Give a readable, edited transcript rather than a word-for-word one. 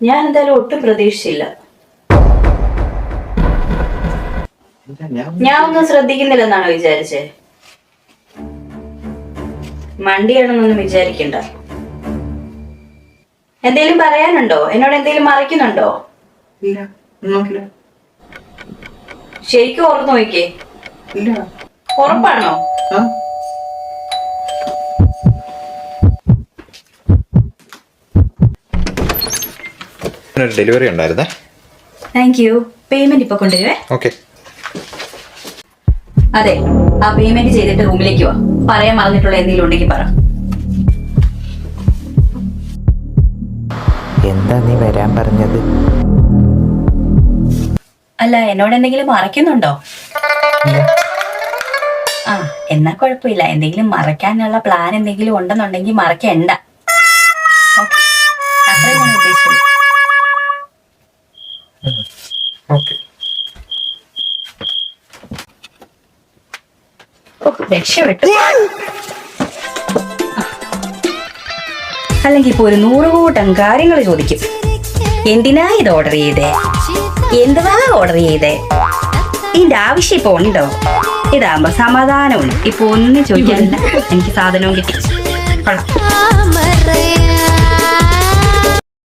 ഞാൻ എന്തായാലും ഒട്ടും പ്രതീക്ഷിച്ചില്ല. ഞാൻ ഒന്നും ശ്രദ്ധിക്കുന്നില്ലെന്നാണോ വിചാരിച്ചേ? മണ്ടിയാണെന്നൊന്നും വിചാരിക്കണ്ട. എന്തേലും പറയാനുണ്ടോ? എന്നോട് എന്തേലും മറയ്ക്കുന്നുണ്ടോ? ശരിക്കും ഓർത്ത് നോക്കിക്കേ. ഉറപ്പാണോ? ഡെലിവറി ഉണ്ടായിരുന്നേ. Thank you. പേയ്മെന്റ് ഇപ്പൊ കൊണ്ടുവരുവേ. ഓക്കെ. അതെ, ആ പേയ്മെന്റ് ചെയ്തിട്ട് റൂമിലേക്ക് വാ. പറയാൻ മറന്നിട്ടുള്ള എന്തെങ്കിലും ഉണ്ടെങ്കിൽ പറ. എന്താ നീ വരാൻ പറഞ്ഞത്? അല്ല, എന്നോട് എന്തെങ്കിലും മറയ്ക്കുന്നുണ്ടോ? ആ, എന്നാ കുഴപ്പമില്ല. എന്തെങ്കിലും മറയ്ക്കാനുള്ള പ്ലാൻ എന്തെങ്കിലും ഉണ്ടെന്നുണ്ടെങ്കിൽ മറക്കണ്ട. അത്രയും ഞാൻ ഉദ്ദേശിച്ചത്. രക്ഷപ്പെട്ടു. അല്ലെങ്കിൽ ഇപ്പൊ ഒരു 100 കൂട്ടം കാര്യങ്ങൾ ചോദിക്കും. എന്തിനാ ഇത് ഓർഡർ ചെയ്തേ? എന്തുവാ ഓർഡർ ചെയ്തേ? ഇതിന്റെ ആവശ്യം ഇപ്പൊ ഉണ്ടോ? ഇതാകുമ്പോ സമാധാനമുണ്ട്. ഇപ്പൊ ഒന്നും ചോദിക്കാനില്ല, എനിക്ക് സാധനവും കിട്ടി. കൊള്ളാം.